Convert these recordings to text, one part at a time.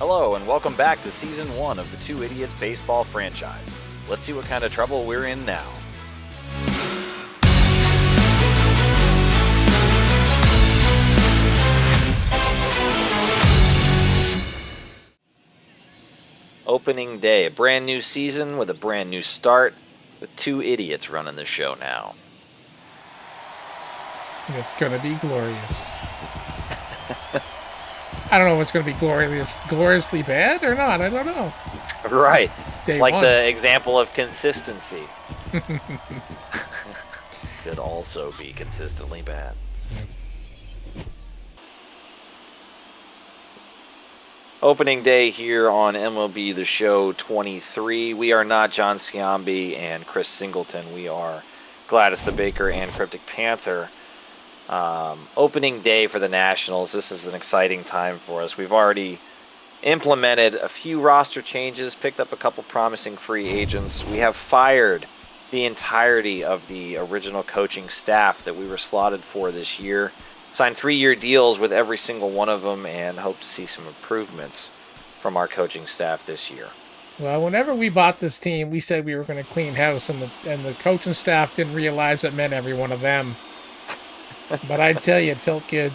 Hello and welcome back to Season 1 of the Two Idiots Baseball franchise. Let's see what kind of trouble we're in now. Opening day, a brand new season with a brand new start, with two idiots running the show now. It's going to be glorious. I don't know if it's going to be gloriously bad or not. I don't know. Right. It's day like one. The example of consistency. Could also be consistently bad. Opening day here on MLB The Show 23. We are not John Sciambi and Chris Singleton. We are Gladys the Baker and Cryptic Panther. Opening day for the Nationals. This is an exciting time for us. We've already implemented a few roster changes, picked up a couple promising free agents. We have fired the entirety of the original coaching staff that we were slotted for this year. Signed 3-year deals with every single one of them and hope to see some improvements from our coaching staff this year. Well, whenever we bought this team, we said we were going to clean house, and the coaching staff didn't realize it meant every one of them. But I'd tell you, it felt good.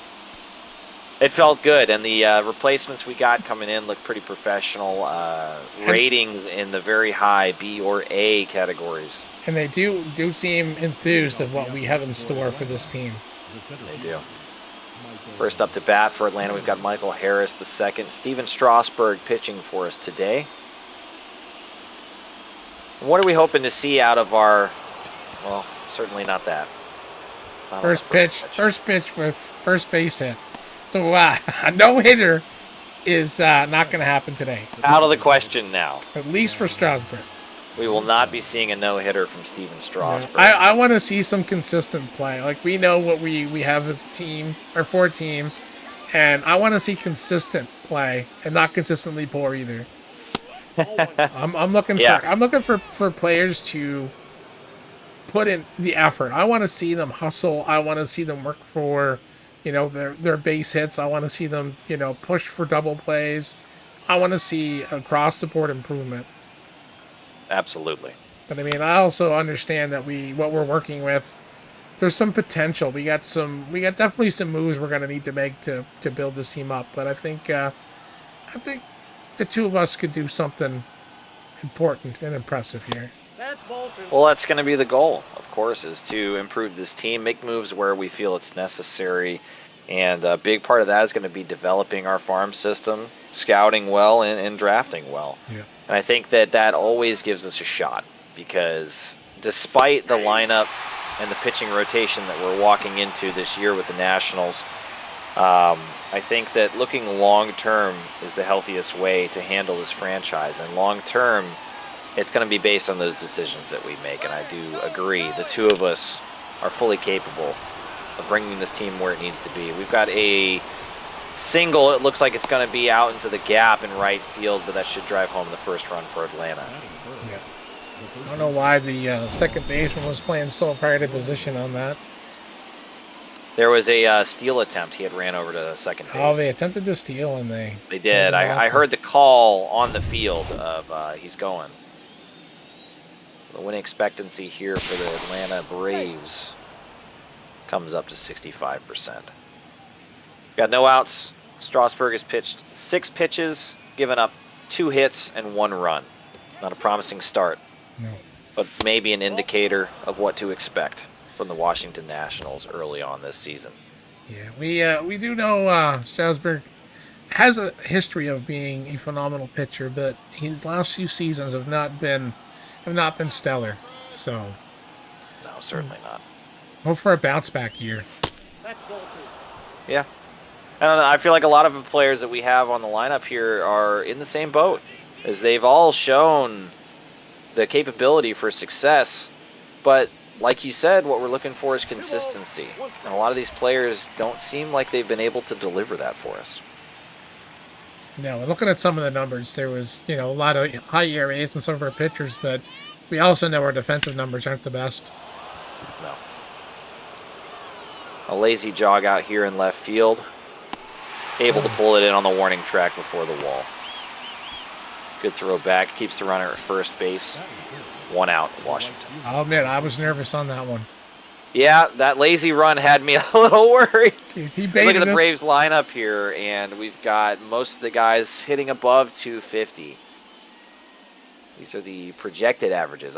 It felt good, and the replacements we got coming in look pretty professional. Ratings in the very high B or A categories. And they do seem enthused of what we have in store for this team. They do. First up to bat for Atlanta, we've got Michael Harris the second. Steven Strasburg pitching for us today. What are we hoping to see out of our, well, certainly not that. Not First pitch for first base hit. So a no-hitter is not going to happen today. Out of the question now. At least for Strasburg. We will not be seeing a no-hitter from Steven Strasburg. I want to see some consistent play. Like, we know what we have as a team, or for a team, and I want to see consistent play and not consistently poor either. I'm looking for players to put in the effort. I want to see them hustle. I want to see them work for, their base hits. I want to see them, push for double plays. I want to see across the board improvement. Absolutely. But I mean, I also understand that what we're working with, there's some potential. We got definitely some moves we're gonna need to make to build this team up. But I think the two of us could do something important and impressive here. Well, that's going to be the goal, of course, is to improve this team, make moves where we feel it's necessary. And a big part of that is going to be developing our farm system, scouting well, and drafting well. Yeah. And I think that always gives us a shot, because despite the lineup and the pitching rotation that we're walking into this year with the Nationals, I think that looking long-term is the healthiest way to handle this franchise. And long-term, it's going to be based on those decisions that we make. And I do agree, the two of us are fully capable of bringing this team where it needs to be. We've got a single, it looks like it's going to be out into the gap in right field, but that should drive home the first run for Atlanta. Yeah. I don't know why the second baseman was playing so far out of position on that. There was a steal attempt. He had ran over to second base. Oh, they attempted to steal, and they did. I heard the call on the field of he's going. The winning expectancy here for the Atlanta Braves comes up to 65%. Got no outs. Strasburg has pitched 6 pitches, given up 2 hits and 1 run. Not a promising start, No. but maybe an indicator of what to expect from the Washington Nationals early on this season. Yeah, we do know Strasburg has a history of being a phenomenal pitcher, but his last few seasons have not been stellar. So No, certainly not. hope for a bounce back year. Yeah. I don't know. I feel like a lot of the players that we have on the lineup here are in the same boat, as they've all shown the capability for success. But like you said, what we're looking for is consistency. And a lot of these players don't seem like they've been able to deliver that for us. No, looking at some of the numbers, there was a lot of high ERAs in some of our pitchers, but we also know our defensive numbers aren't the best. No. A lazy jog out here in left field. Able to pull it in on the warning track before the wall. Good throw back. Keeps the runner at first base. 1 out, Washington. I'll admit, I was nervous on that one. Yeah, that lazy run had me a little worried. Dude, he Look baited at the us. Braves lineup here, and we've got most of the guys hitting above 250. These are the projected averages.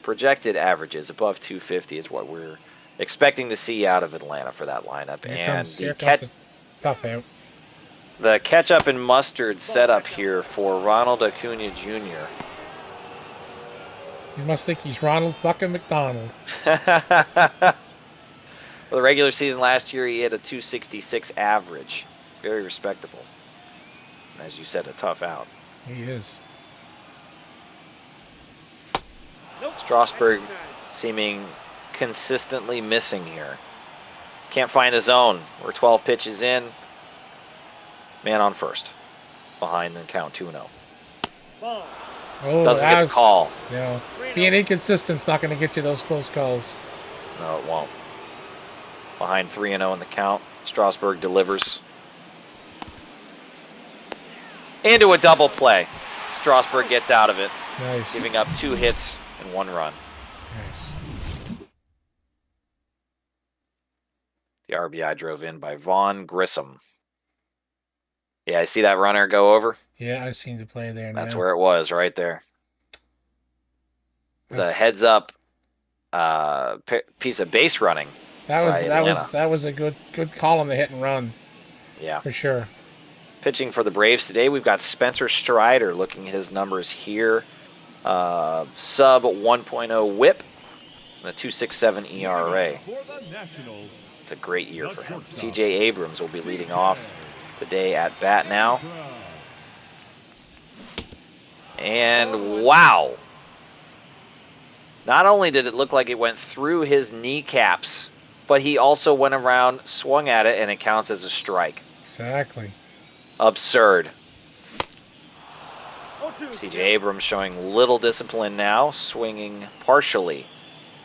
Projected averages above 250 is what we're expecting to see out of Atlanta for that lineup. Here And comes the tough out. the ketchup and mustard setup here for Ronald Acuna Jr. You must think he's Ronald fucking McDonald. For the regular season last year, he had a 266 average. Very respectable. As you said, a tough out. He is. Strasburg seeming consistently missing here. Can't find the zone. We're 12 pitches in. Man on first. Behind the count 2-0. Oh, Doesn't get the call. No. Being inconsistent's not going to get you those close calls. No, it won't. Behind 3-0 in the count. Strasburg delivers. Into a double play. Strasburg gets out of it. Nice. Giving up 2 hits and 1 run. Nice. The RBI drove in by Vaughn Grissom. Yeah, I see that runner go over. Yeah, I've seen the play there now. That's where it was, right there. It's a heads up piece of base running. That was a good call on the hit and run. Yeah, for sure. Pitching for the Braves today, we've got Spencer Strider. Looking at his numbers here, sub 1.0 WHIP and a 2.67 ERA. It's a great year for him. CJ Abrams will be leading off the day at bat now. And wow. Not only did it look like it went through his kneecaps, but he also went around, swung at it, and it counts as a strike. Exactly. Absurd. CJ Abrams showing little discipline now, swinging partially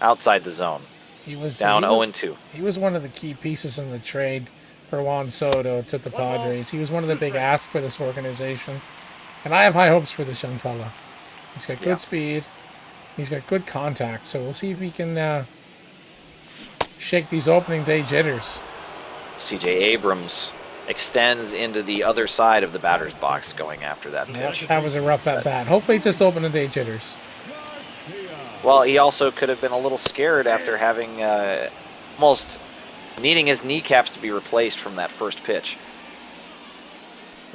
outside the zone. He was down 0-2. He was one of the key pieces in the trade for Juan Soto to the Padres. He was one of the big asks for this organization. And I have high hopes for this young fella. He's got good speed. He's got good contact. So we'll see if he can shake these opening day jitters. CJ Abrams extends into the other side of the batter's box going after that pitch. That was a rough at bat. Hopefully just opening day jitters. Well, he also could have been a little scared after having almost needing his kneecaps to be replaced from that first pitch.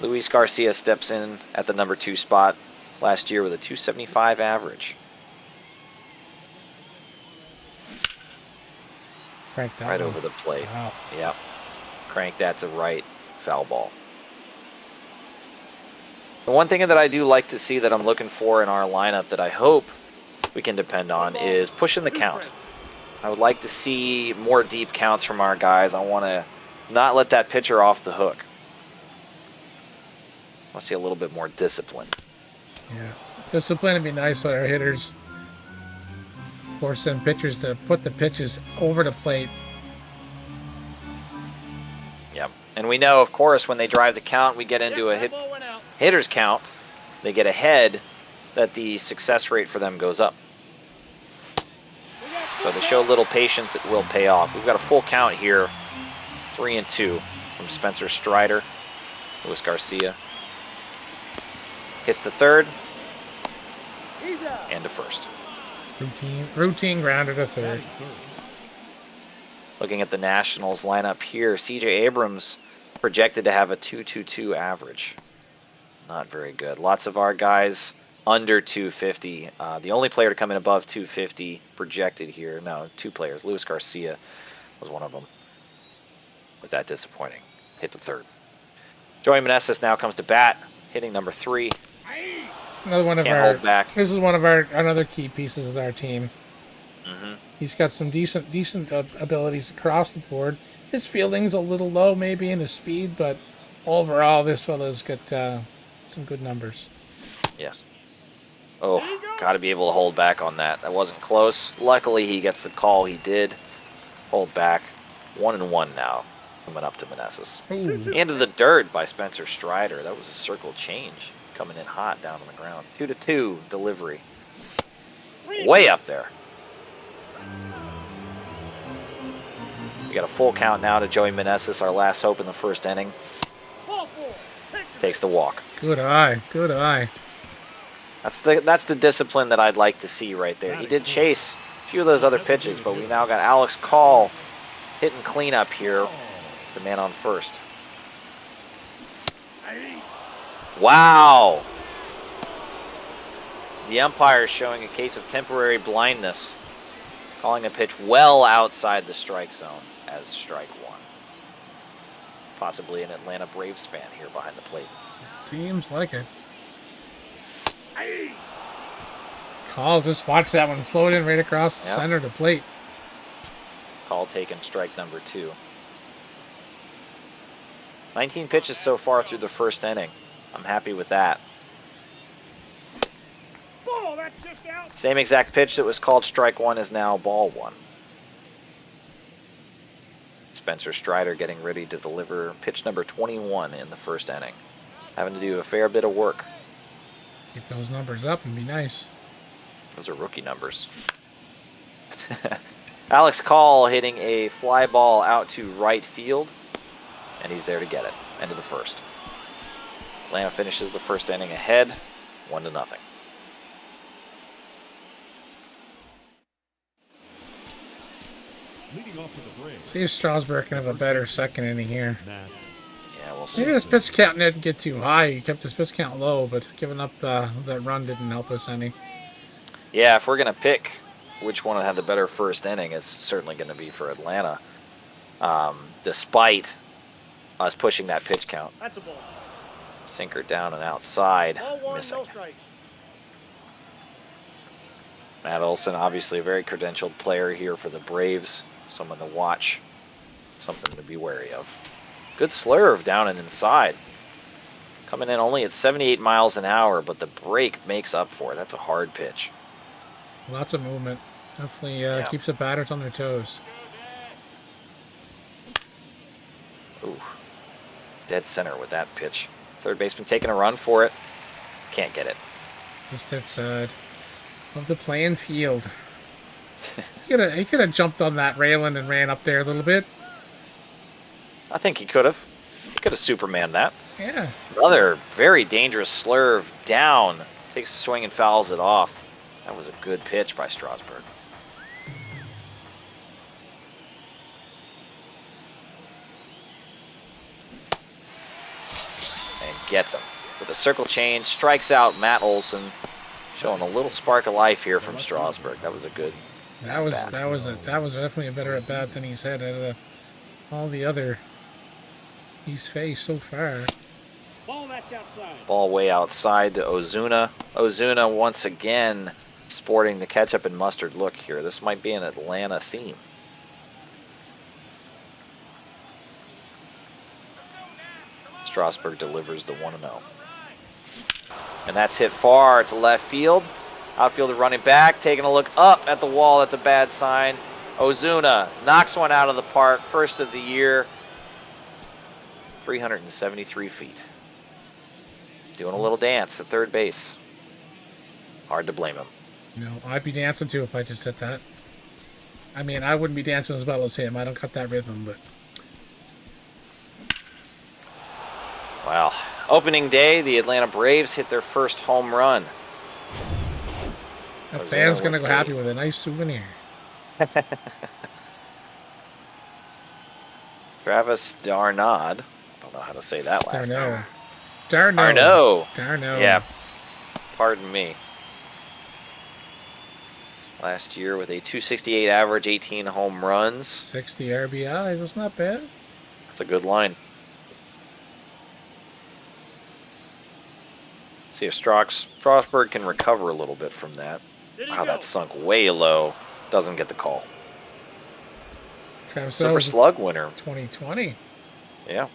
Luis Garcia steps in at the number 2 spot last year with a 275 average. Crank that right one over the plate. Wow. Yep. Crank that to right. Foul ball. The one thing that I do like to see that I'm looking for in our lineup that I hope we can depend on is pushing the count. I would like to see more deep counts from our guys. I want to not let that pitcher off the hook. I want to see a little bit more discipline. Yeah. Discipline would be nice on our hitters. Force them pitchers to put the pitches over the plate. Yep. And we know, of course, when they drive the count, we get into a hitter's count. They get ahead, that the success rate for them goes up. So they show a little patience, it will pay off. We've got a full count here. 3-2 from Spencer Strider. Luis Garcia hits to third and to first. Routine grounder to third. Looking at the Nationals lineup here, CJ Abrams projected to have a 2.22 average. Not very good. Lots of our guys under 250. The only player to come in above 250 projected here. No, 2 players. Luis Garcia was one of them. With that disappointing hit to third. Joey Meneses now comes to bat, hitting number 3. Another one of Can't our. hold back. This is one of our another key pieces of our team. Mm-hmm. He's got some decent abilities across the board. His fielding's a little low, maybe, in his speed, but overall, this fella's got some good numbers. Yes. Oh, got to be able to hold back on that. That wasn't close. Luckily, he gets the call. He did hold back. 1-1 now, coming up to Meneses. Into the dirt by Spencer Strider. That was a circle change. coming in hot down on the ground. 2-2 delivery. Way up there. We got a full count now to Joey Meneses, our last hope in the first inning. Takes the walk. Good eye. Good eye. That's the discipline that I'd like to see right there. He did chase a few of those other pitches, but we now got Alex Call hitting cleanup here. The man on first. Wow! The umpire is showing a case of temporary blindness, calling a pitch well outside the strike zone as strike one. Possibly an Atlanta Braves fan here behind the plate. It seems like it. Call, just watch that one. Slow it in right across the center of the plate. Call taken, strike number 2. 19 pitches so far through the first inning. I'm happy with that. Same exact pitch that was called strike 1 is now ball 1. Spencer Strider getting ready to deliver pitch number 21 in the first inning. Having to do a fair bit of work. Keep those numbers up and be nice. Those are rookie numbers. Alex Call hitting a fly ball out to right field, and he's there to get it. End of the first. Atlanta finishes the first inning ahead, 1-0. See if Strasburg can have a better second inning here. Yeah, we'll see. Maybe his pitch count didn't get too high. He kept his pitch count low, but giving up that run didn't help us any. Yeah, if we're going to pick which one had the better first inning, it's certainly going to be for Atlanta. Despite us pushing that pitch count. That's a ball. Sinker down and outside, Ball 1, missing. no strike. Matt Olson, obviously a very credentialed player here for the Braves. Someone to watch, something to be wary of. Good slurve down and inside. Coming in only at 78 miles an hour, but the break makes up for it. That's a hard pitch. Lots of movement. Definitely keeps the batters on their toes. Ooh, dead center with that pitch. Third baseman taking a run for it. Can't get it. Just outside of the playing field. He could have jumped on that railing and ran up there a little bit. I think he could have. He could have Superman that. Yeah. Another very dangerous slurve down. Takes a swing and fouls it off. That was a good pitch by Strasburg. And gets him. With a circle change, strikes out Matt Olson. Showing a little spark of life here from Strasburg. That was a good That was definitely a better at bat than he's had out of all the other he's faced so far. Ball that's outside. Ball way outside to Ozuna. Ozuna once again sporting the ketchup and mustard look here. This might be an Atlanta theme. Strasburg delivers the 1-0. And that's hit far to left field. Outfielder running back, taking a look up at the wall. That's a bad sign. Ozuna knocks one out of the park. First of the year. 373 feet. Doing a little dance at third base. Hard to blame him. No, I'd be dancing too if I just hit that. I mean, I wouldn't be dancing as well as him. I don't cut that rhythm, but... Wow. Opening day, the Atlanta Braves hit their first home run. That fan's going to go happy with a nice souvenir. Travis Darnaud. I don't know how to say that last name. Darno. Yeah. Pardon me. Last year with a 268 average, 18 home runs. 60 RBIs. That's not bad. That's a good line. See if Strasburg can recover a little bit from that. Wow, that sunk way low. Doesn't get the call. Travis Silver Slug winner. 2020. Yeah.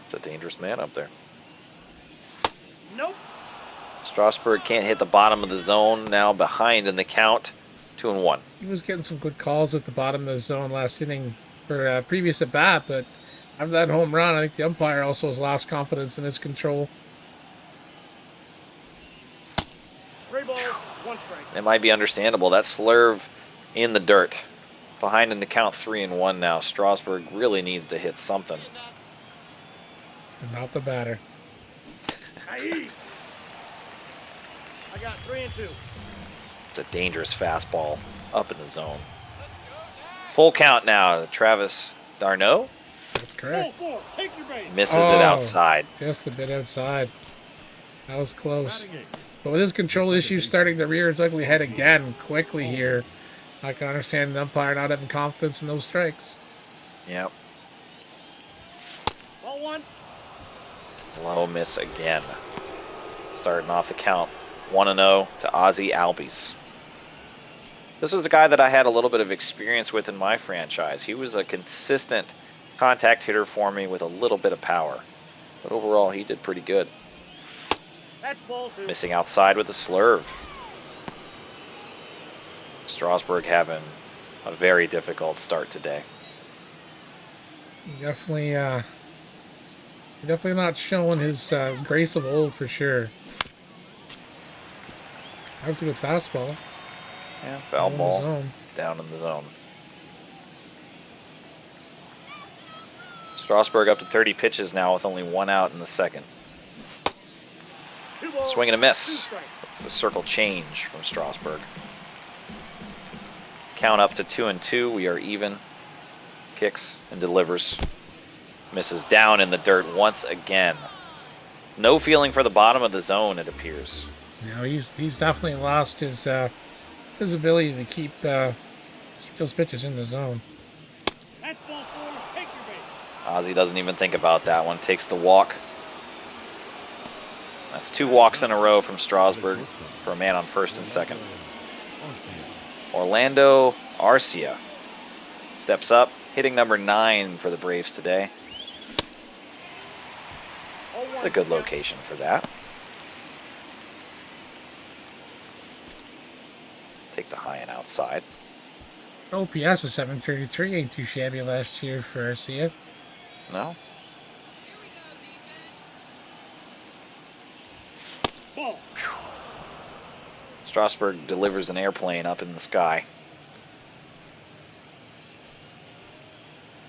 It's a dangerous man up there. Nope. Strasburg can't hit the bottom of the zone. Now behind in the count. 2-1. He was getting some good calls at the bottom of the zone last inning for previous at bat, but after that home run, I think the umpire also has lost confidence in his control. it might be understandable. That slurve in the dirt. Behind in the count 3-1 now. Strasburg really needs to hit something. And not the batter. I got 3-2. It's a dangerous fastball up in the zone. Full count now to Travis d'Arnaud. That's correct. 4-4. Take your base. Misses it outside. Just a bit outside. That was close. But with his control issues starting to rear its ugly head again quickly here, I can understand the umpire not having confidence in those strikes. Yep. Ball 1. Low miss again. Starting off the count 1-0 to Ozzy Albies. This was a guy that I had a little bit of experience with in my franchise. He was a consistent contact hitter for me with a little bit of power. But overall, he did pretty good. That's ball 2. Missing outside with a slurve. Strasburg having a very difficult start today. Definitely not showing his grace of old for sure. That was a good fastball. Yeah, foul Down in the ball zone. down in the zone. Strasburg up to 30 pitches now with only 1 out in the second. Swing and a miss. That's the circle change from Strasburg. Count up to 2-2. We are even. Kicks and delivers. Misses down in the dirt once again. No feeling for the bottom of the zone, it appears. No, he's definitely lost his ability to keep those pitches in the zone. That's ball 4. Take your base. Ozzy doesn't even think about that one. Takes the walk. That's 2 walks in a row from Strasburg for a man on first and second. Orlando Arcia steps up, hitting number 9 for the Braves today. It's a good location for that. Take the high and outside. OPS of 733 ain't too shabby last year for Arcia. No? Ball. Strasburg delivers an airplane up in the sky.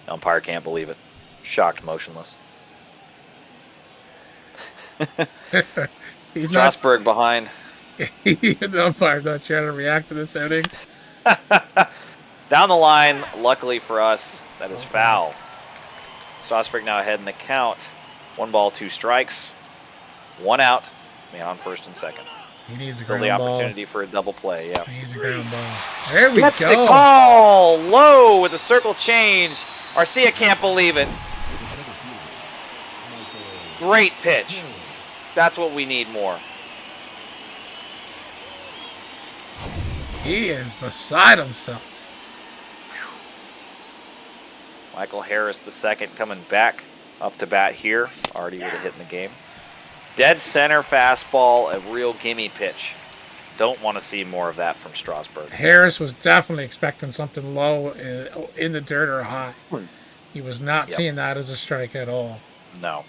Umpire can't believe it. Shocked, motionless. He's Strasburg behind. the umpire's not trying to react to this outing. Down the line, luckily for us, that is foul. Strasburg now ahead in the count. 1 ball, 2 strikes. 1 out. Man on first and second. He needs a Still ground the ball. opportunity for a double play, yeah. He needs a ground ball. There we That's go. the call! Low with a circle change. Arcia can't believe it. Great pitch. That's what we need more. He is beside himself. Michael Harris the second coming back up to bat here. Already would have hit in the game. Dead center fastball, a real gimme pitch. Don't want to see more of that from Strasburg. Harris was definitely expecting something low in the dirt or high. He was not seeing that as a strike at all. No.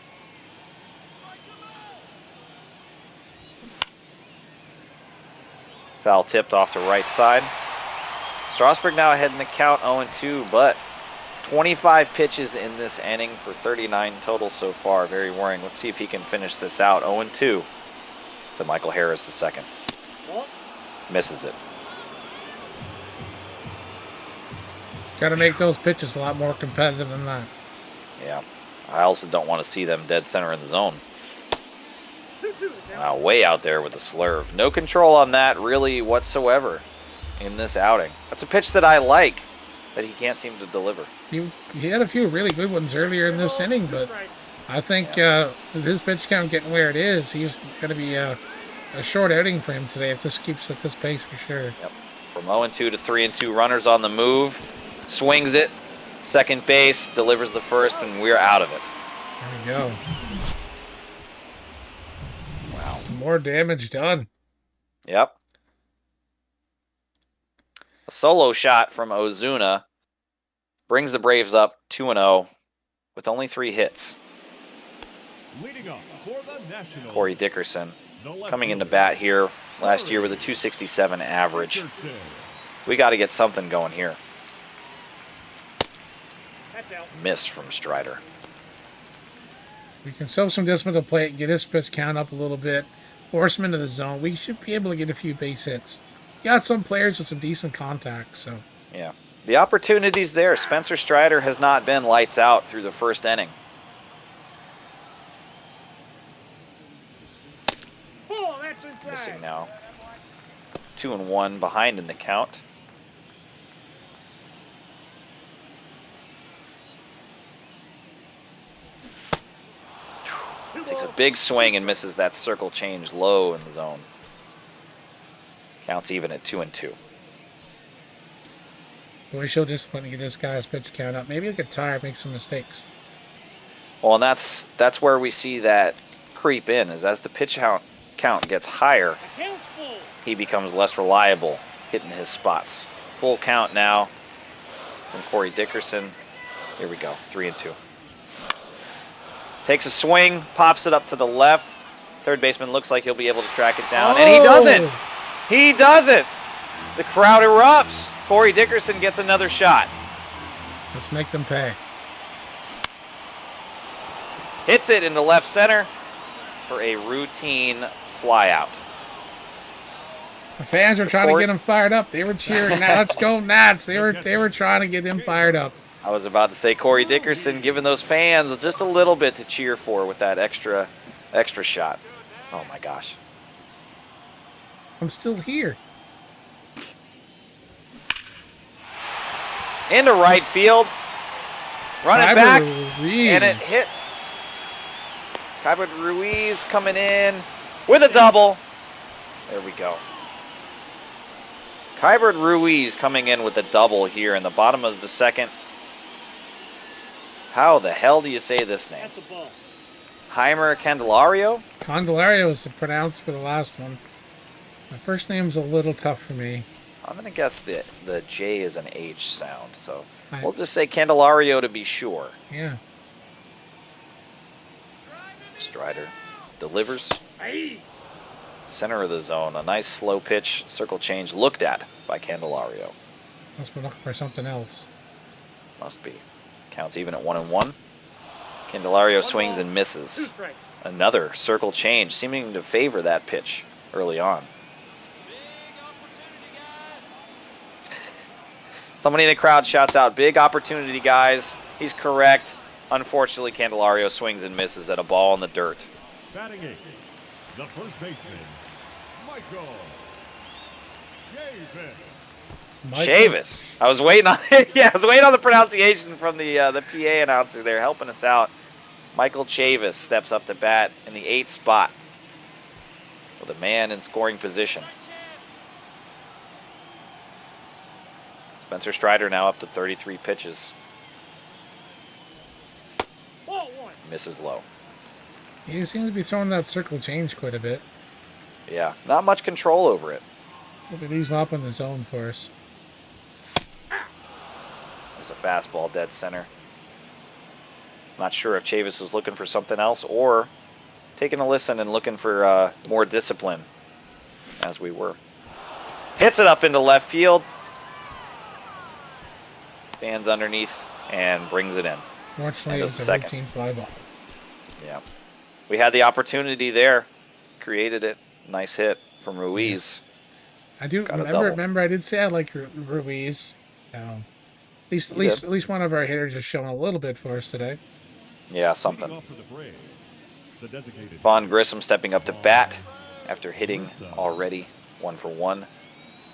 Foul tipped off to right side. Strasburg now ahead in the count 0-2, but 25 pitches in this inning for 39 total so far. Very worrying. Let's see if he can finish this out. 0-2 to Michael Harris the second. Misses it. He's got to make those pitches a lot more competitive than that. Yeah. I also don't want to see them dead center in the zone. Wow, way out there with the slurve. No control on that really whatsoever in this outing. That's a pitch that I like, that he can't seem to deliver. He had a few really good ones earlier in this inning, but I think with his pitch count getting where it is, he's going to be a short outing for him today if this keeps at this pace for sure. Yep. From 0-2 to 3-2, runners on the move. Swings it. Second base, delivers the first, and we're out of it. There we go. Wow. Some more damage done. Yep. A solo shot from Ozuna brings the Braves up 2-0 with only 3 hits. Leading off for the Nationals, Corey Dickerson coming into bat here last year with a 267 average. We got to get something going here. That's out. Missed from Strider. We can show some discipline to the plate, get his pitch count up a little bit, force him into the zone. We should be able to get a few base hits. Got some players with some decent contact, so. Yeah. The opportunity's there. Spencer Strider has not been lights out through the first inning. Ball, that's inside. Missing now. 2-1 behind in the count. Takes a big swing and misses that circle change low in the zone. Counts even at 2-2. We show discipline to get this guy's pitch count up. Maybe he'll get tired, make some mistakes. Well, and that's where we see that creep in, is as the pitch count gets higher, Count's full. he becomes less reliable hitting his spots. Full count now from Corey Dickerson. Here we go, 3-2. Takes a swing, pops it up to the left. Third baseman looks like he'll be able to track it down, and he doesn't. He doesn't. The crowd erupts. Corey Dickerson gets another shot. Let's make them pay. Hits it in the left center for a routine flyout. The fans were trying to get him fired up. They were cheering. Now let's go Nats. They were trying to get him fired up. I was about to say Corey Dickerson giving those fans just a little bit to cheer for with that extra shot. Oh my gosh. I'm still here. Into right field. Running Kyber back. Ruiz. And it hits. Kyber Ruiz coming in with a double. There we go. Kyber Ruiz coming in with a double here in the bottom of the second. How the hell do you say this name? That's a ball. Heimer Candelario? Candelario is pronounced for the last one. My first name's a little tough for me. I'm going to guess the J is an H sound, so Right. we'll just say Candelario to be sure. Yeah. Strider delivers. Hey. Center of the zone. A nice slow pitch, circle change looked at by Candelario. Must be looking for something else. Must be. Counts even at 1-1. Candelario swings and Two misses. strikes. Another circle change, seeming to favor that pitch early on. Somebody in the crowd shouts out, "Big opportunity, guys." He's correct. Unfortunately, Candelario swings and misses at a ball in the dirt. Batting eighth, the first baseman, Michael Chavis. Chavis. I was waiting on I was waiting on the pronunciation from the PA announcer there, helping us out. Michael Chavis steps up to bat in the 8th spot with a man in scoring position. Spencer Strider now up to 33 pitches. Ball one. Misses low. He seems to be throwing that circle change quite a bit. Yeah, not much control over it. Hope he leaves him up in the zone for us. There's a fastball dead center. Not sure if Chavis was looking for something else or taking a listen and looking for more discipline, as we were. Hits it up into left field. Stands underneath and brings it in. Fortunately, End of it's the a second. routine fly ball. Yeah. We had the opportunity there. Created it. Nice hit from Ruiz. I do Got a double. remember. I did say I like Ruiz. At least one of our hitters is showing a little bit for us today. Yeah, Leading something. off for the Braves, the designated Vaughn Grissom stepping up to bat after hitting already 1 for 1.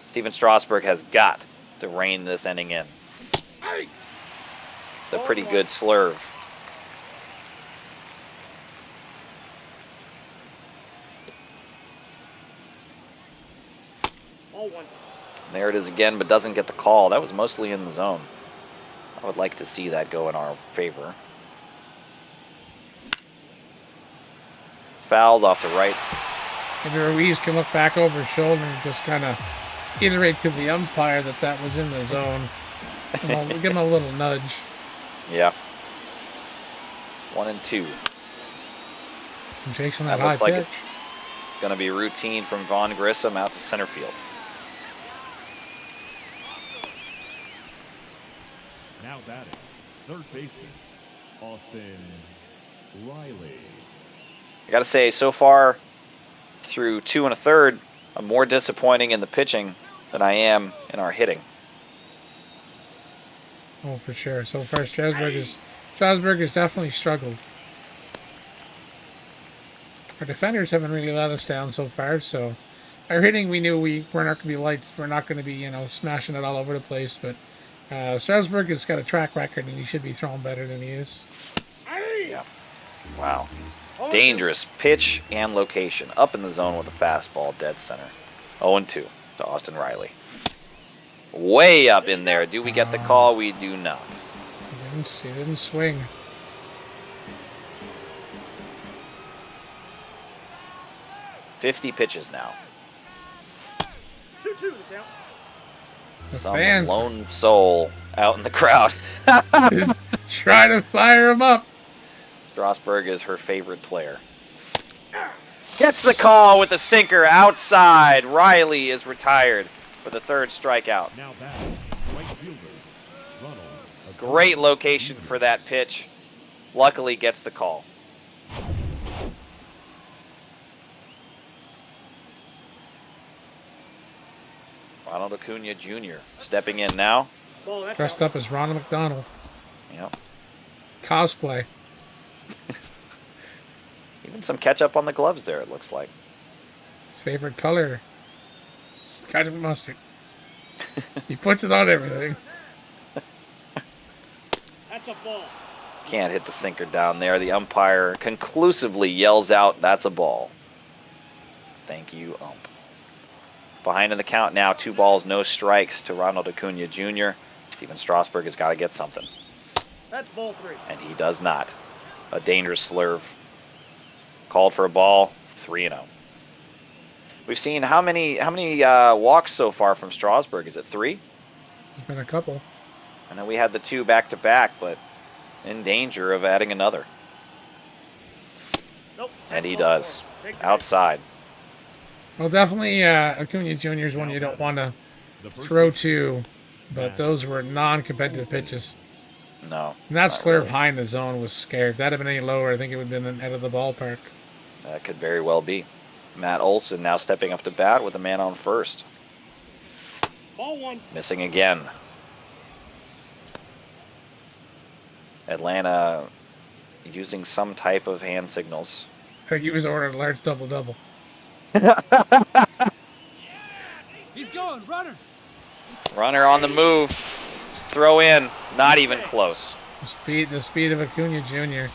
Steven Strasburg has got to rein this inning in. Hey. The pretty good slurve. Ball one. There it is again, but doesn't get the call. That was mostly in the zone. I would like to see that go in our favor. Fouled off to right. Maybe Ruiz can look back over his shoulder and just kind of iterate to the umpire that was in the zone. Give him a little nudge. Yeah. 1-2. Some shakes on That that high looks like pitch. it's Going to be routine from Vaughn Grissom out to center field. Now batting, third baseman, Austin Riley. I got to say, so far through 2 1/3, I'm more disappointing in the pitching than I am in our hitting. Oh, for sure. So far, Strasburg has definitely struggled. Our defenders haven't really let us down so far. So our hitting, we knew we're not going to be lights. We're not going to be smashing it all over the place. But Strasburg has got a track record, and he should be throwing better than he is. Yeah. Wow. Dangerous pitch and location. Up in the zone with a fastball, dead center. 0-2 to Austin Riley. Way up in there. Do we get the call? We do not. He didn't swing. $50 pitches now. 2-2 the count. The Some fans lone soul out in the crowd. is trying to fire him up. Strasburg is her favorite player. Gets the call with the sinker outside. Riley is retired for the third strikeout. Now batting, right fielder, Ronald. Great location for that pitch. Luckily gets the call. Ronald Acuna Jr. stepping in now. Ball, that's Dressed out. up as Ronald McDonald. Yep. Cosplay. Even some ketchup on the gloves there, it looks like. Favorite color. Ketchup and mustard. He puts it on everything. That's a ball. Can't hit the sinker down there. The umpire conclusively yells out, "That's a ball." Thank you, ump. Behind in the count now, 2 balls, no strikes to Ronald Acuna Jr. Steven Strasburg has got to get something. That's ball 3. And he does not. A dangerous slurve. Called for a ball, 3-0. We've seen how many walks so far from Strasburg? Is it 3? There's been a couple. I know we had the 2 back-to-back, but in danger of adding another. Nope. And he Ball does. 4. Take the Outside. Well, definitely Acuna Jr. is one you don't want to The first throw baseman, to, but those were non-competitive pitches. No. And that not slurve really. high in the zone was scary. If that had been any lower, I think it would have been out of the ballpark. That could very well be. Matt Olson now stepping up to bat with a man on first. Ball 1. Missing again. Atlanta using some type of hand signals. I think he was ordered a large double-double. He's going, runner. Runner on the move. Throw in. Not even close. The speed of Acuna Jr.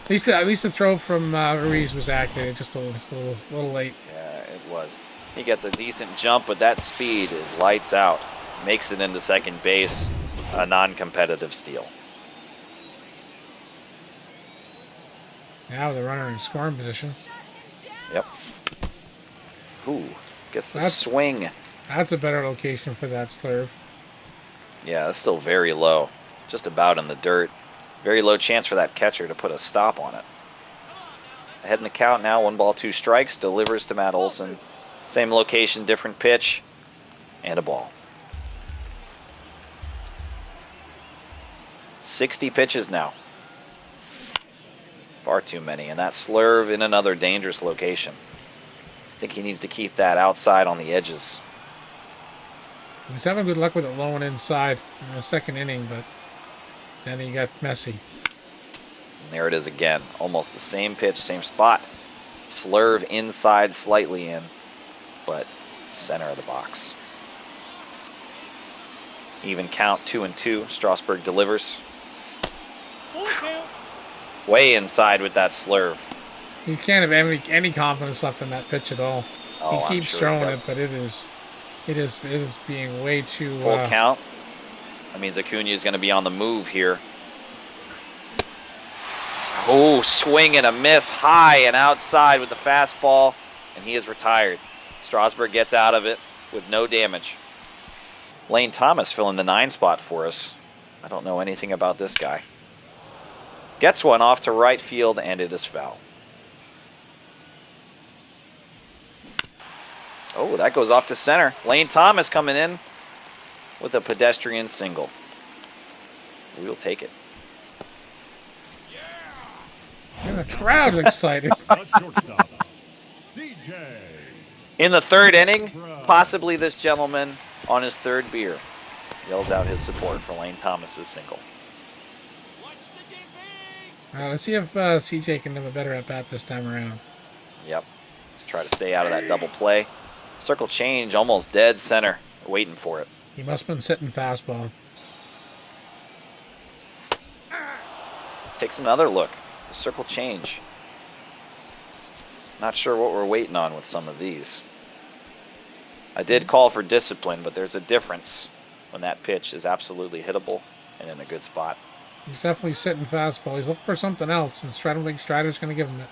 At least the throw from Ruiz was accurate. Just a little late. Yeah, it was. He gets a decent jump, but that speed is lights out. Makes it into second base. A non-competitive steal. Now the runner in scoring position. Yep. Ooh, gets the That's- swing. That's a better location for that slurve. Yeah, it's still very low. Just about in the dirt. Very low chance for that catcher to put a stop on it. Ahead in the count now, 1 ball, 2 strikes. Delivers to Matt Olson. Same location, different pitch. And a ball. 60 pitches now. Far too many. And that slurve in another dangerous location. I think he needs to keep that outside on the edges. He was having good luck with it low and inside in the second inning, but then he got messy. And there it is again. Almost the same pitch, same spot. Slurve inside, slightly in, but center of the box. Even count, 2-2. Strasburg delivers. Full count. Way inside with that slurve. He can't have any confidence left in that pitch at all. Oh, He I'm keeps sure he throwing it, doesn't. but it is being way too. Full count. That means Acuna is going to be on the move here. Oh, swing and a miss, high and outside with the fastball, and he is retired. Strasburg gets out of it with no damage. Lane Thomas filling the 9 spot for us. I don't know anything about this guy. Gets one off to right field, and it is foul. Oh, that goes off to center. Lane Thomas coming in with a pedestrian single. We'll take it. And the crowd's excited. The shortstop, CJ. In the third inning, possibly this gentleman on his third beer yells out his support for Lane Thomas's single. Let's see if CJ can have a better at-bat this time around. Yep. Let's try to stay out of that double play. Circle change, almost dead center. Waiting for it. He must have been sitting fastball. Takes another look. Circle change. Not sure what we're waiting on with some of these. I did call for discipline, but there's a difference when that pitch is absolutely hittable and in a good spot. He's definitely sitting fastball. He's looking for something else, and I don't think Strider's going to give him it.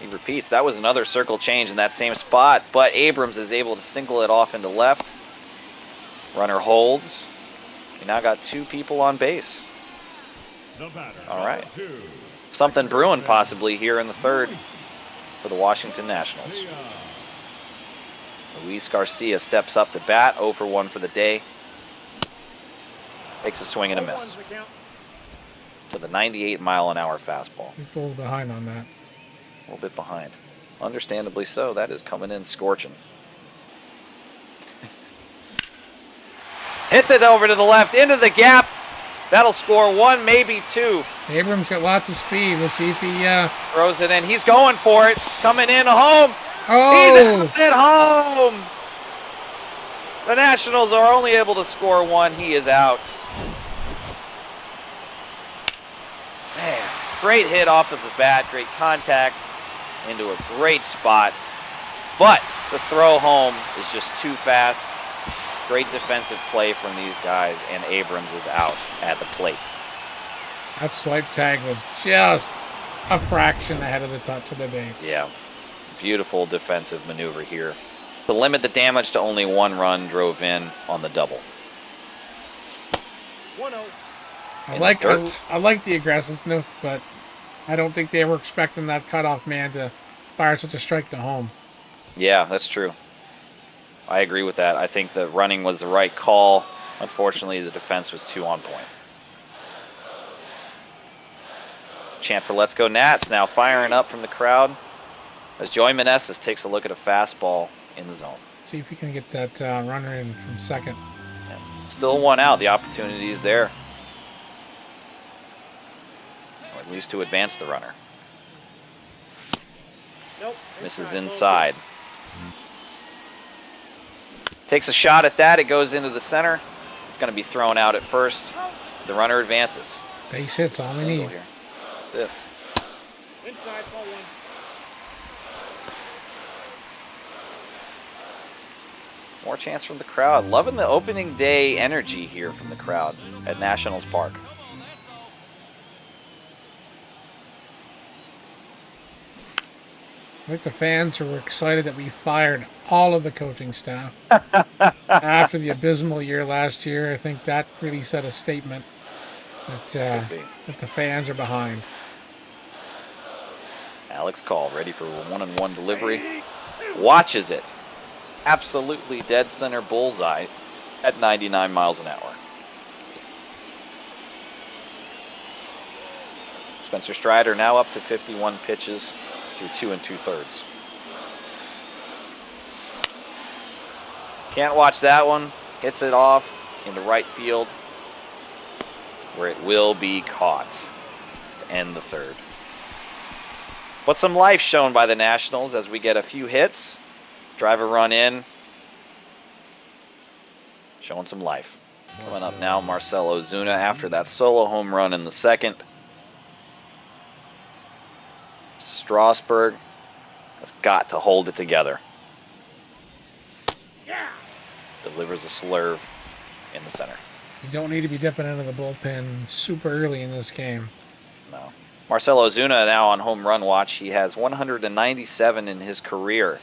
He repeats, that was another circle change in that same spot, but Abrams is able to single it off into left. Runner holds. We now got 2 people on base. The batter, All right. number 2. Something brewing possibly here in the third for the Washington Nationals. Luis Garcia steps up to bat, 0 for 1 for the day. Takes a swing and a miss 0-1's the count. to the 98-mile-an-hour fastball. He's a little behind on that. A little bit behind. Understandably so. That is coming in scorching. Hits it over to the left, into the gap. That'll score 1, maybe 2. Abrams got lots of speed. We'll see if he... Throws it in. He's going for it. Coming in home. He's Oh! at home. The Nationals are only able to score 1. He is out. Man, great hit off of the bat. Great contact into a great spot. But the throw home is just too fast. Great defensive play from these guys, and Abrams is out at the plate. That swipe tag was just a fraction ahead of the touch of the base. Yeah, beautiful defensive maneuver here. To limit the damage to only 1 run, drove in on the double. 1-0. I like the aggressiveness, but I don't think they were expecting that cutoff man to fire such a strike to home. Yeah, that's true. I agree with that. I think the running was the right call. Unfortunately, the defense was too on point. Chant for Let's Go Nats now firing up from the crowd as Joey Meneses takes a look at a fastball in the zone. See if he can get that runner in from second. Yeah. Still 1 out. The opportunity is there. Or at least to advance the runner. Nope. Misses inside. Takes a shot at that. It goes into the center. It's going to be thrown out at first. The runner advances. Base hits, all we Single need. here. That's it. Inside, ball 1. More chance from the crowd. Loving the opening day energy here from the crowd at Nationals Park. I think the fans were excited that we fired all of the coaching staff after the abysmal year last year. I think that really set a statement that the fans are behind. Alex Call ready for a 1-on-1 delivery. Watches it. Absolutely dead center bullseye at 99 miles an hour. Spencer Strider now up to 51 pitches through 2 2/3. Can't watch that one. Hits it off into right field where it will be caught to end the third. But some life shown by the Nationals as we get a few hits. Drive a run in. Showing some life. Coming up now, Marcell Ozuna after that solo home run in the second. Strasburg has got to hold it together. Yeah. Delivers a slurve in the center. You don't need to be dipping into the bullpen super early in this game. No. Marcell Ozuna now on home run watch. He has 197 in his career.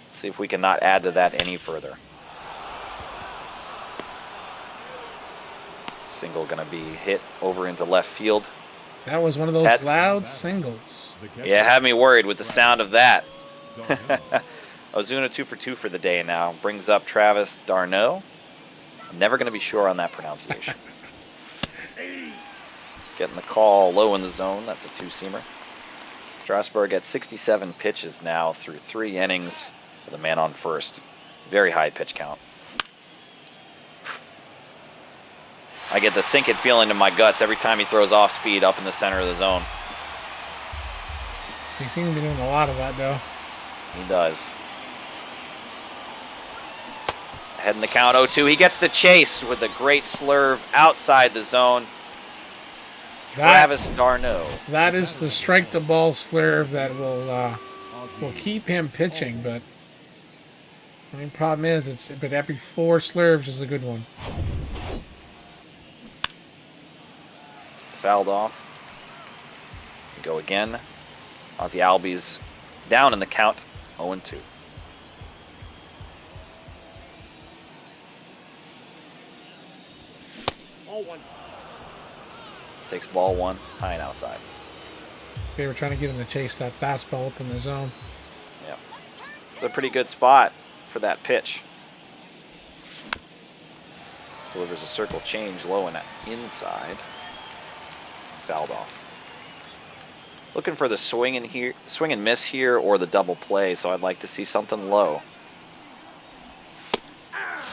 Let's see if we can not add to that any further. Single going to be hit over into left field. That was one of those That- loud singles. Yeah, had me worried with the sound of that. Ozuna 2 for 2 for the day now. Brings up Travis d'Arnaud. I'm never going to be sure on that pronunciation. Getting the call low in the zone. That's a two-seamer. Strasburg at 67 pitches now through 3 innings with a man on first. Very high pitch count. I get the sink it feeling in my guts every time he throws off speed up in the center of the zone. So he seems to be doing a lot of that, though. He does. Ahead in the count, 0-2. He gets the chase with a great slurve outside the zone. Travis d'Arnaud. That is the strike the ball slurve that will keep him pitching, but the main problem is but every 4 slurves is a good one. Fouled off. We go again. Ozzy Albies down in the count, 0-2. Ball 1. Takes ball 1, high and outside. They were trying to get him to chase that fastball up in the zone. Yep. It's a pretty good spot for that pitch. Delivers a circle change low and inside. Fouled off. Looking for the swing and miss here, or the double play, so I'd like to see something low.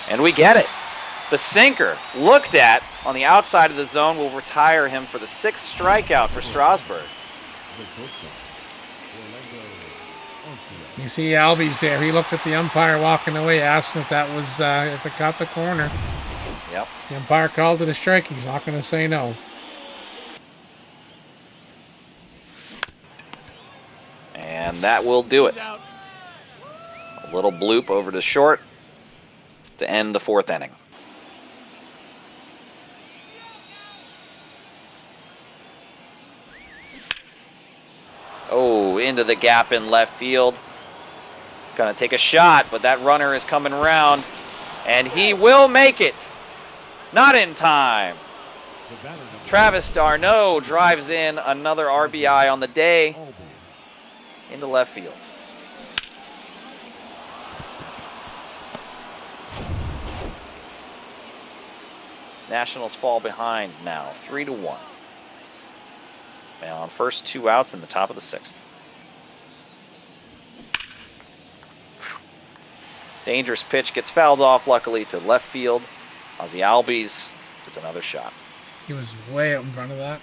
And we get it. The sinker, looked at on the outside of the zone, will retire him for the 6th strikeout for Strasburg. You see Albies there. He looked at the umpire walking away, asking if that was if it got the corner. Yep. The umpire called it a strike. He's not going to say no. And that will do it. A little bloop over to short to end the 4th inning. Oh, into the gap in left field. Gonna take a shot, but that runner is coming around, and he will make it. Not in time. Travis d'Arnaud drives in another RBI on the day into left field. Nationals fall behind now, 3-1. Now on first 2 outs in the top of the 6th. Dangerous pitch gets fouled off, luckily, to left field. Ozzy Albies gets another shot. He was way out in front of that.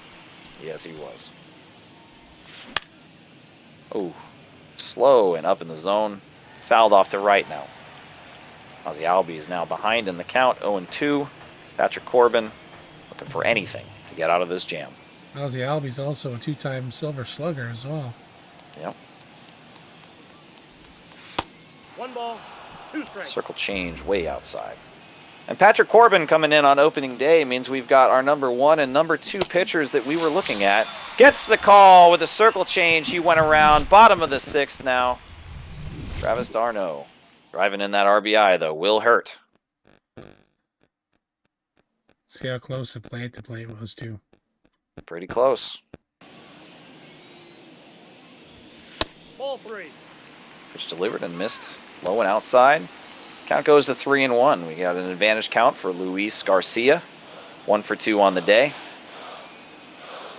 Yes, he was. Oh, slow and up in the zone. Fouled off to right now. Ozzy Albies now behind in the count, 0-2. Patrick Corbin looking for anything to get out of this jam. Ozzy Albies also a 2-time Silver Slugger as well. Yep. 1 ball, 2 strikes. Circle change way outside. And Patrick Corbin coming in on opening day means we've got our number 1 and number 2 pitchers that we were looking at. Gets the call with a circle change. He went around, bottom of the 6th now. Travis d'Arnaud driving in that RBI, though, will hurt. See how close the plate was, too. Pretty close. Ball 3. Pitch delivered and missed. Low and outside. Count goes to 3-1. We got an advantage count for Luis Garcia. 1 for 2 on the day.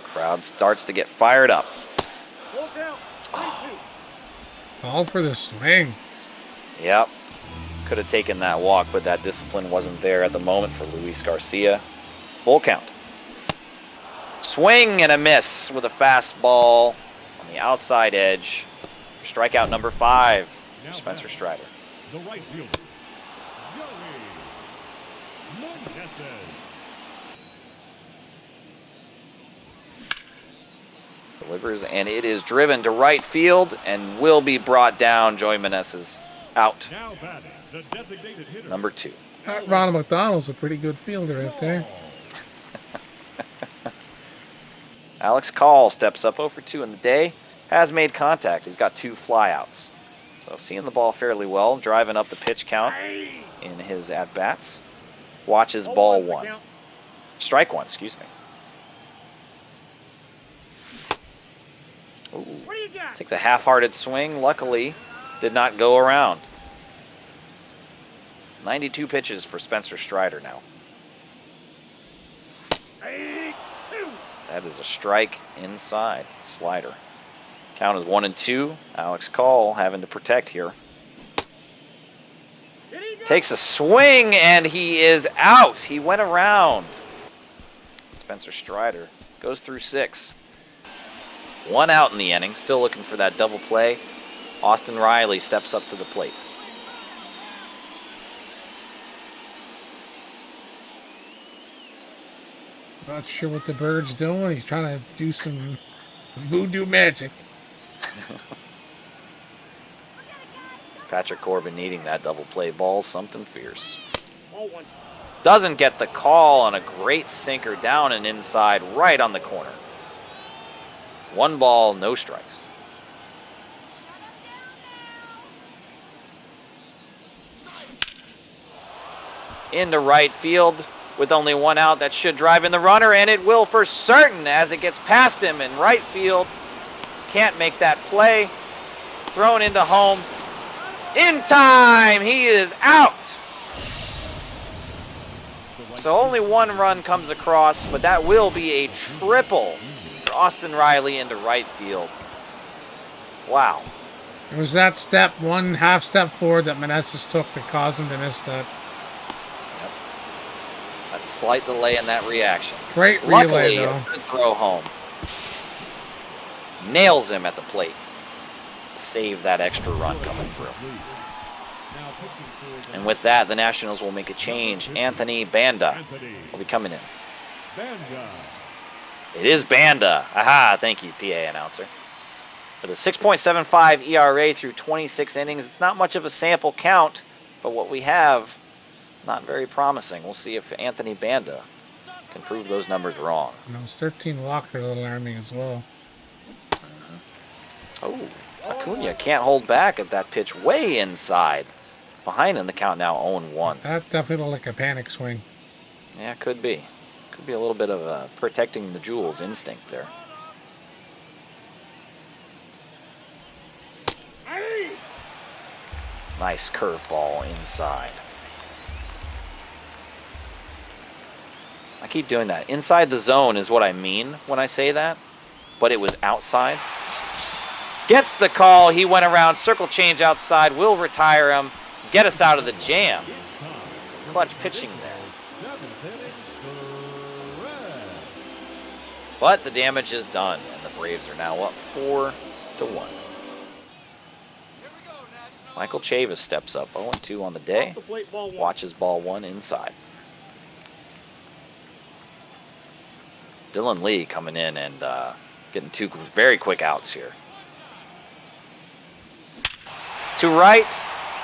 Crowd starts to get fired up. Full count. 3-2. All for the swing. Yep. Could have taken that walk, but that discipline wasn't there at the moment for Luis Garcia. Full count. Swing and a miss with a fastball on the outside edge. Strikeout number 5 for Spencer Strider. The right fielder, Joey Meneses. Delivers, and it is driven to right field and will be brought down. Joey Meneses out. Now batting, the designated hitter. Number 2. Ronald McDonald's a pretty good fielder right there. Alex Call steps up 0 for 2 in the day. Has made contact. He's got 2 flyouts. So seeing the ball fairly well. Driving up the pitch count in his at-bats. Watches ball 1. Strike 1, excuse me. Ooh. What do you got? Takes a half-hearted swing. Luckily, did not go around. 92 pitches for Spencer Strider now. That is a strike inside. Slider. Count is 1-2. Alex Call having to protect here. Takes a swing, and he is out. He went around. Spencer Strider goes through 6. 1 out in the inning. Still looking for that double play. Austin Riley steps up to the plate. Not sure what the bird's doing. He's trying to do some voodoo magic. Patrick Corbin needing that double play ball. Something fierce. Ball 1. Doesn't get the call on a great sinker down and inside right on the corner. 1 ball, no strikes. Into right field with only 1 out. That should drive in the runner, and it will for certain as it gets past him in right field. Can't make that play. Thrown into home. In time, he is out. So only 1 run comes across, but that will be a triple for Austin Riley into right field. Wow. It was that step, 1 half step forward that Meneses took that caused him to miss that. Yep. That slight delay in that reaction. Great relay, Luckily, though. a good throw home. Nails him at the plate to save that extra run coming through. And with that, the Nationals will make a change. Anthony Banda will be coming in. It is Banda. Aha, thank you, PA announcer. With a 6.75 ERA through 26 innings, it's not much of a sample count, but what we have, not very promising. We'll see if Anthony Banda can prove those numbers wrong. And those 13 walked are a little alarming as well. Oh, Acuna can't hold back at that pitch way inside. Behind in the count now, 0-1. That definitely looked like a panic swing. Yeah, could be. Could be a little bit of protecting the jewels instinct there. Nice curveball inside. I keep doing that. Inside the zone is what I mean when I say that, but it was outside. Gets the call. He went around. Circle change outside. Will retire him. Get us out of the jam. Some clutch pitching there. But the damage is done, and the Braves are now up 4-1. Michael Chavis steps up 0-2 on the day. Watches ball 1 inside. Dylan Lee coming in and getting 2 very quick outs here. To right.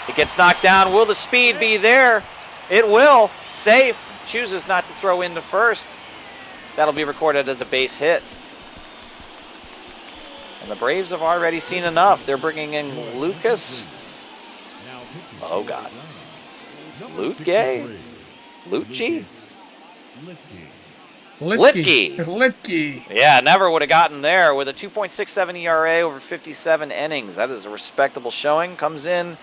It gets knocked down. Will the speed be there? It will. Safe. Chooses not to throw into first. That'll be recorded as a base hit. And the Braves have already seen enough. They're bringing in Lucas. Oh, God. Lutke? Lutke? Litke. Yeah, never would have gotten there with a 2.67 ERA over 57 innings. That is a respectable showing. Comes in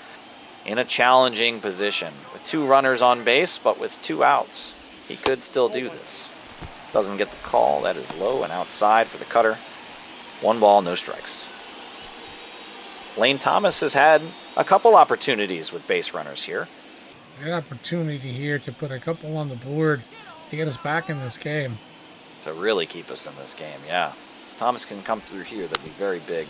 a challenging position with 2 runners on base, but with 2 outs. He could still do this. Doesn't get the call. That is low and outside for the cutter. 1 ball, no strikes. Lane Thomas has had a couple opportunities with base runners here. Good opportunity here to put a couple on the board to get us back in this game. To really keep us in this game, yeah. If Thomas can come through here, that'd be very big.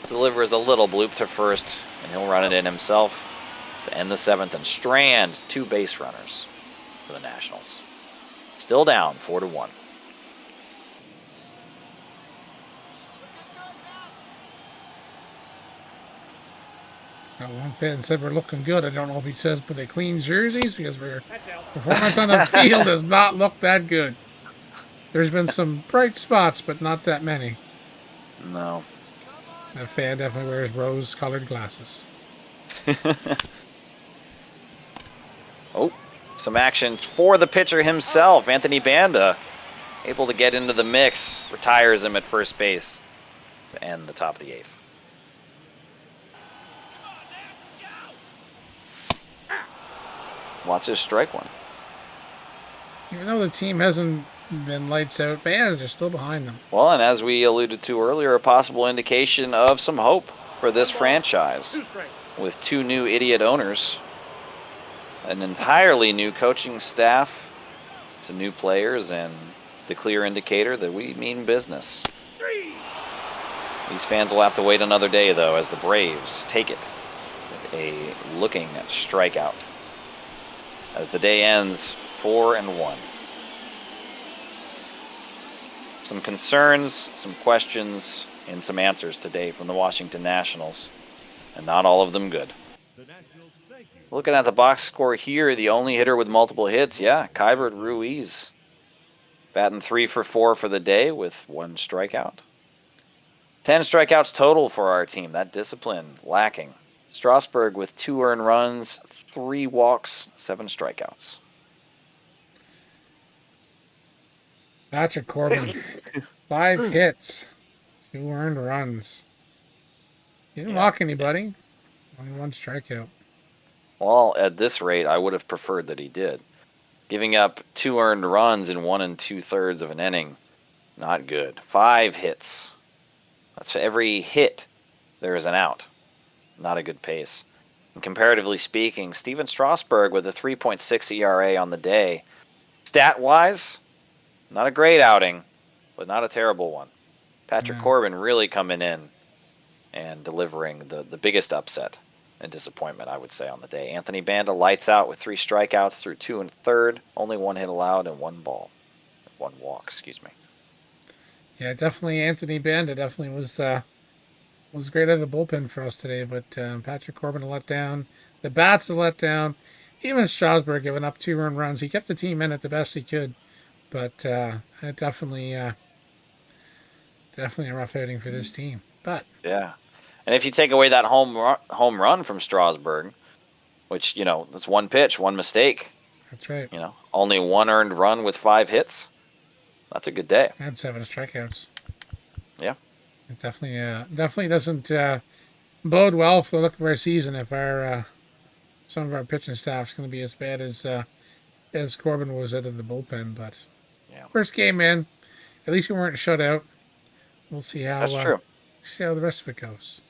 Delivers a little bloop to first, and he'll run it in himself to end the 7th and strand 2 base runners for the Nationals. Still down 4-1. One fan said we're looking good. I don't know if he says with the clean jerseys because our performance on the field does not look that good. There's been some bright spots, but not that many. No. That fan definitely wears rose-colored glasses. Oh, some action for the pitcher himself, Anthony Banda. Able to get into the mix. Retires him at first base to end the top of the 8th. watch us strike one. Even though the team hasn't been lights out, fans are still behind them. Well, and as we alluded to earlier, a possible indication of some hope for this franchise. 2 strikes. With 2 new idiot owners, an entirely new coaching staff, some new players, and the clear indicator that we mean business. 3. These fans will have to wait another day, though, as the Braves take it with a looking strikeout. As the day ends 4-1. Some concerns, some questions, and some answers today from the Washington Nationals, and not all of them good. The Nationals thank you. Looking at the box score here, the only hitter with multiple hits, Keibert Ruiz. Batting 3 for 4 for the day with 1 strikeout. 10 strikeouts total for our team. That discipline lacking. Strasburg with 2 earned runs, 3 walks, 7 strikeouts. Patrick Corbin, 5 hits, 2 earned runs. He didn't walk anybody. Only 1 strikeout. Well, at this rate, I would have preferred that he did. Giving up 2 earned runs in 1 2/3 of an inning, not good. 5 hits. That's every hit there is an out. Not a good pace. And comparatively speaking, Steven Strasburg with a 3.6 ERA on the day. Stat-wise, not a great outing, but not a terrible one. Patrick Corbin really coming in and delivering the biggest upset and disappointment, I would say, on the day. Anthony Banda lights out with 3 strikeouts through 2 1/3, only 1 hit allowed and 1 walk, excuse me. Yeah, definitely Anthony Banda definitely was great at the bullpen for us today, but Patrick Corbin a letdown. The bats a letdown. Even Strasburg giving up 2 earned runs. He kept the team in it the best he could, but definitely a rough outing for this team. But yeah, and if you take away that home run from Strasburg, which that's 1 pitch, 1 mistake. That's right. Only 1 earned run with 5 hits. That's a good day. And 7 strikeouts. Yeah. It definitely doesn't bode well for the look of our season if our some of our pitching staff is going to be as bad as Corbin was out of the bullpen. But first game, man, at least we weren't shut out. We'll see how That's true. See how the rest of it goes.